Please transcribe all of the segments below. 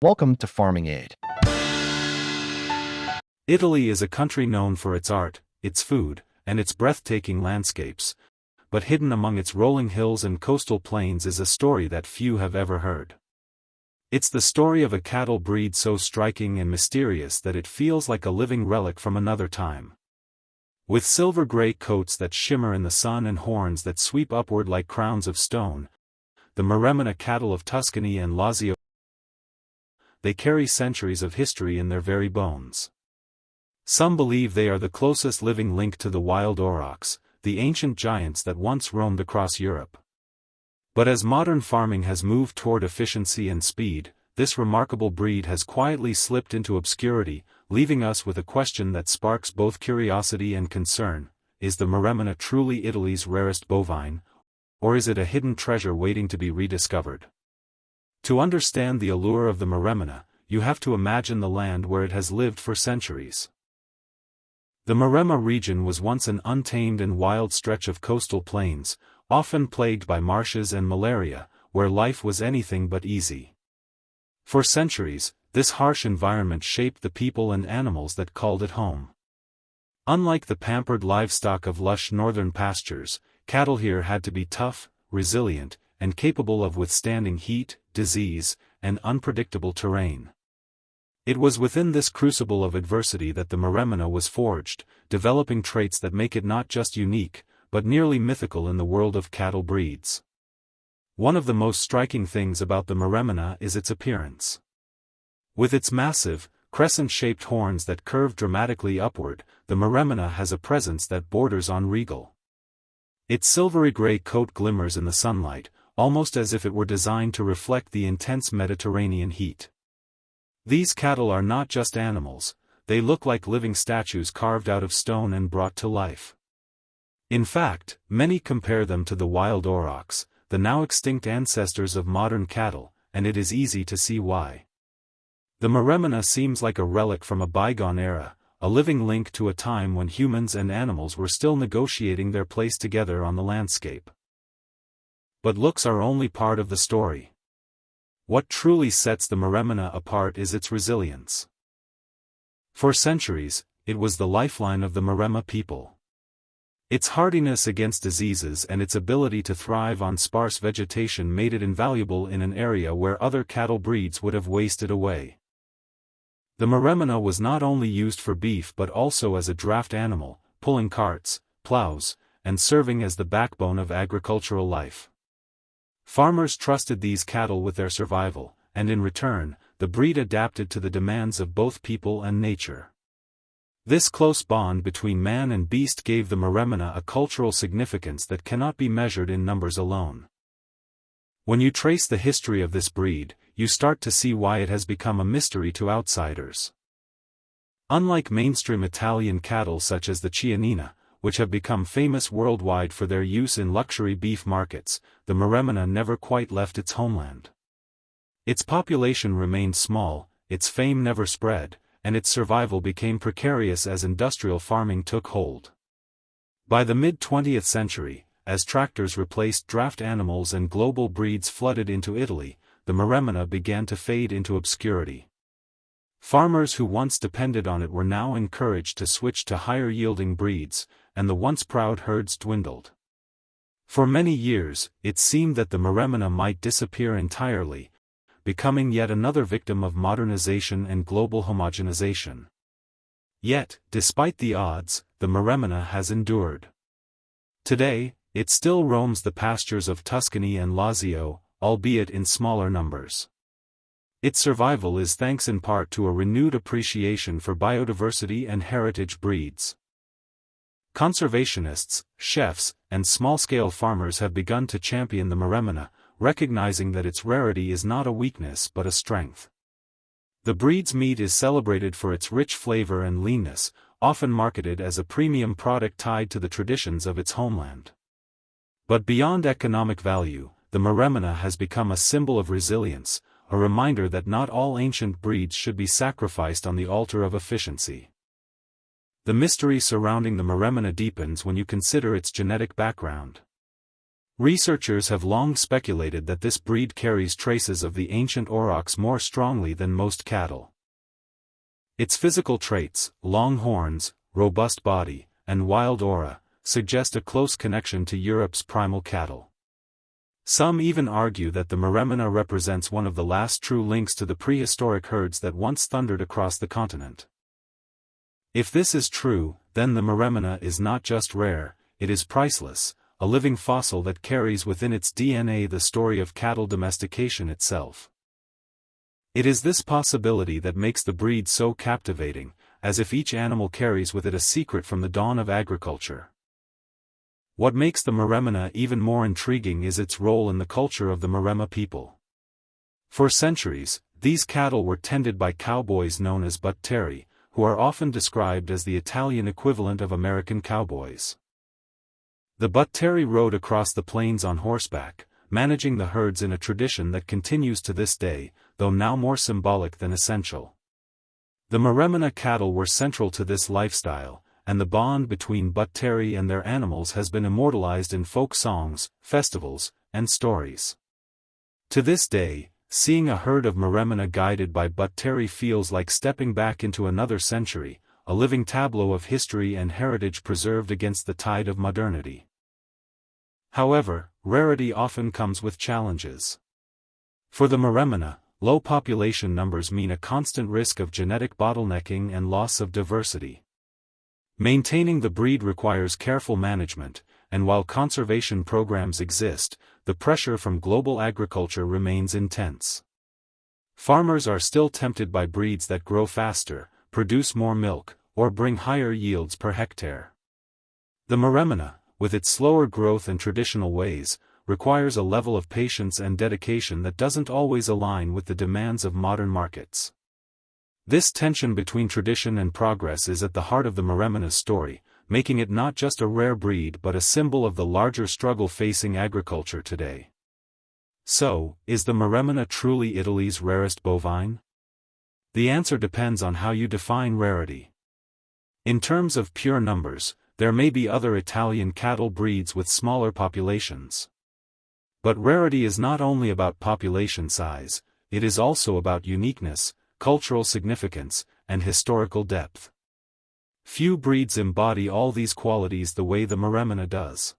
Welcome to Farming Aid. Italy is a country known for its art, its food, and its breathtaking landscapes, but hidden among its rolling hills and coastal plains is a story that few have ever heard. It's the story of a cattle breed so striking and mysterious that it feels like a living relic from another time. With silver-gray coats that shimmer in the sun and horns that sweep upward like crowns of stone, the Maremmana cattle of Tuscany and Lazio, they carry centuries of history in their very bones. Some believe they are the closest living link to the wild aurochs, the ancient giants that once roamed across Europe. But as modern farming has moved toward efficiency and speed, this remarkable breed has quietly slipped into obscurity, leaving us with a question that sparks both curiosity and concern: is the Maremmana truly Italy's rarest bovine, or is it a hidden treasure waiting to be rediscovered? To understand the allure of the Maremmana, you have to imagine the land where it has lived for centuries. The Maremma region was once an untamed and wild stretch of coastal plains, often plagued by marshes and malaria, where life was anything but easy. For centuries, this harsh environment shaped the people and animals that called it home. Unlike the pampered livestock of lush northern pastures, cattle here had to be tough, resilient, and capable of withstanding heat, disease, and unpredictable terrain. It was within this crucible of adversity that the Maremmana was forged, developing traits that make it not just unique, but nearly mythical in the world of cattle breeds. One of the most striking things about the Maremmana is its appearance. With its massive, crescent-shaped horns that curve dramatically upward, the Maremmana has a presence that borders on regal. Its silvery gray coat glimmers in the sunlight, almost as if it were designed to reflect the intense Mediterranean heat. These cattle are not just animals, they look like living statues carved out of stone and brought to life. In fact, many compare them to the wild aurochs, the now extinct ancestors of modern cattle, and it is easy to see why. The Maremmana seems like a relic from a bygone era, a living link to a time when humans and animals were still negotiating their place together on the landscape. But looks are only part of the story. What truly sets the Maremmana apart is its resilience. For centuries, it was the lifeline of the Maremma people. Its hardiness against diseases and its ability to thrive on sparse vegetation made it invaluable in an area where other cattle breeds would have wasted away. The Maremmana was not only used for beef but also as a draft animal, pulling carts, plows, and serving as the backbone of agricultural life. Farmers trusted these cattle with their survival, and in return, the breed adapted to the demands of both people and nature. This close bond between man and beast gave the Maremmana a cultural significance that cannot be measured in numbers alone. When you trace the history of this breed, you start to see why it has become a mystery to outsiders. Unlike mainstream Italian cattle such as the Chianina, which have become famous worldwide for their use in luxury beef markets, the Maremmana never quite left its homeland. Its population remained small, its fame never spread, and its survival became precarious as industrial farming took hold. By the mid-20th century, as tractors replaced draft animals and global breeds flooded into Italy, the Maremmana began to fade into obscurity. Farmers who once depended on it were now encouraged to switch to higher-yielding breeds, and the once proud herds dwindled. For many years, it seemed that the Maremmana might disappear entirely, becoming yet another victim of modernization and global homogenization. Yet, despite the odds, the Maremmana has endured. Today, it still roams the pastures of Tuscany and Lazio, albeit in smaller numbers. Its survival is thanks in part to a renewed appreciation for biodiversity and heritage breeds. Conservationists, chefs, and small-scale farmers have begun to champion the Maremmana, recognizing that its rarity is not a weakness but a strength. The breed's meat is celebrated for its rich flavor and leanness, often marketed as a premium product tied to the traditions of its homeland. But beyond economic value, the Maremmana has become a symbol of resilience, a reminder that not all ancient breeds should be sacrificed on the altar of efficiency. The mystery surrounding the Maremmana deepens when you consider its genetic background. Researchers have long speculated that this breed carries traces of the ancient aurochs more strongly than most cattle. Its physical traits, long horns, robust body, and wild aura, suggest a close connection to Europe's primal cattle. Some even argue that the Maremmana represents one of the last true links to the prehistoric herds that once thundered across the continent. If this is true, then the Maremmana is not just rare, it is priceless, a living fossil that carries within its DNA the story of cattle domestication itself. It is this possibility that makes the breed so captivating, as if each animal carries with it a secret from the dawn of agriculture. What makes the Maremmana even more intriguing is its role in the culture of the Maremma people. For centuries, these cattle were tended by cowboys known as Butteri, who are often described as the Italian equivalent of American cowboys. The Butteri rode across the plains on horseback, managing the herds in a tradition that continues to this day, though now more symbolic than essential. The Maremmana cattle were central to this lifestyle, and the bond between Butteri and their animals has been immortalized in folk songs, festivals, and stories. To this day, seeing a herd of Maremmana guided by Butteri feels like stepping back into another century, a living tableau of history and heritage preserved against the tide of modernity. However, rarity often comes with challenges. For the Maremmana, low population numbers mean a constant risk of genetic bottlenecking and loss of diversity. Maintaining the breed requires careful management, and while conservation programs exist, the pressure from global agriculture remains intense. Farmers are still tempted by breeds that grow faster, produce more milk, or bring higher yields per hectare. The Maremmana, with its slower growth and traditional ways, requires a level of patience and dedication that doesn't always align with the demands of modern markets. This tension between tradition and progress is at the heart of the Maremmana's story, making it not just a rare breed but a symbol of the larger struggle facing agriculture today. So, is the Maremmana truly Italy's rarest bovine? The answer depends on how you define rarity. In terms of pure numbers, there may be other Italian cattle breeds with smaller populations. But rarity is not only about population size, it is also about uniqueness, cultural significance, and historical depth. Few breeds embody all these qualities the way the Maremmana does.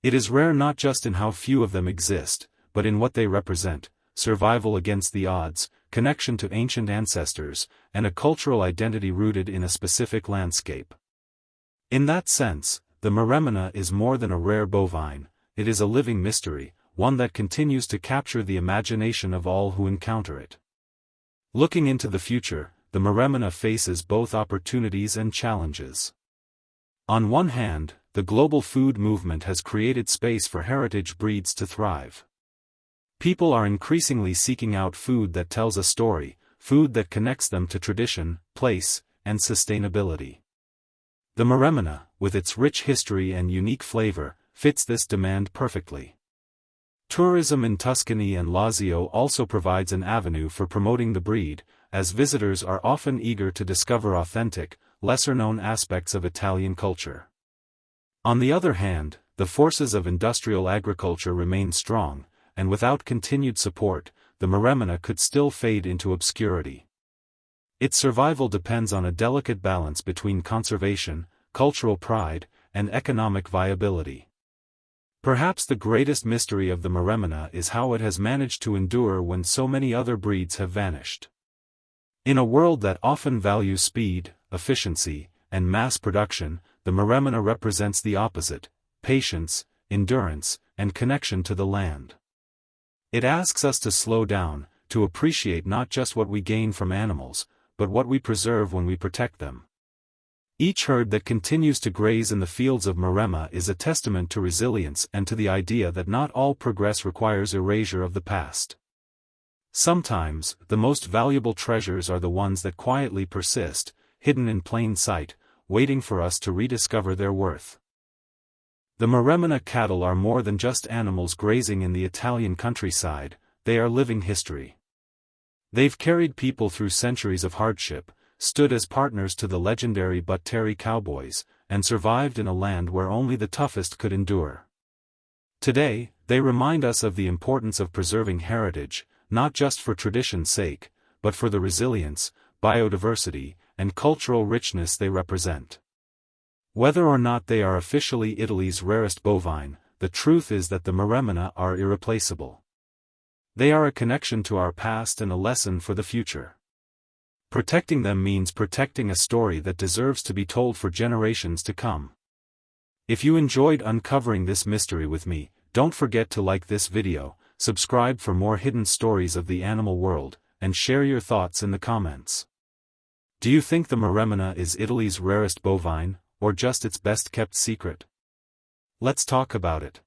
It is rare not just in how few of them exist, but in what they represent: survival against the odds, connection to ancient ancestors, and a cultural identity rooted in a specific landscape. In that sense, the Maremmana is more than a rare bovine, it is a living mystery, one that continues to capture the imagination of all who encounter it. Looking into the future, the Maremmana faces both opportunities and challenges. On one hand, the global food movement has created space for heritage breeds to thrive. People are increasingly seeking out food that tells a story, food that connects them to tradition, place, and sustainability. The Maremmana, with its rich history and unique flavor, fits this demand perfectly. Tourism in Tuscany and Lazio also provides an avenue for promoting the breed, as visitors are often eager to discover authentic, lesser-known aspects of Italian culture. On the other hand, the forces of industrial agriculture remain strong, and without continued support, the Maremmana could still fade into obscurity. Its survival depends on a delicate balance between conservation, cultural pride, and economic viability. Perhaps the greatest mystery of the Maremmana is how it has managed to endure when so many other breeds have vanished. In a world that often values speed, efficiency, and mass production, the Maremmana represents the opposite: patience, endurance, and connection to the land. It asks us to slow down, to appreciate not just what we gain from animals, but what we preserve when we protect them. Each herd that continues to graze in the fields of Maremma is a testament to resilience and to the idea that not all progress requires erasure of the past. Sometimes, the most valuable treasures are the ones that quietly persist, hidden in plain sight, waiting for us to rediscover their worth. The Maremmana cattle are more than just animals grazing in the Italian countryside, they are living history. They've carried people through centuries of hardship, stood as partners to the legendary Butteri cowboys, and survived in a land where only the toughest could endure. Today, they remind us of the importance of preserving heritage, not just for tradition's sake, but for the resilience, biodiversity, and cultural richness they represent. Whether or not they are officially Italy's rarest bovine, the truth is that the Maremmana are irreplaceable. They are a connection to our past and a lesson for the future. Protecting them means protecting a story that deserves to be told for generations to come. If you enjoyed uncovering this mystery with me, don't forget to like this video, subscribe for more hidden stories of the animal world, and share your thoughts in the comments. Do you think the Maremmana is Italy's rarest bovine, or just its best-kept secret? Let's talk about it.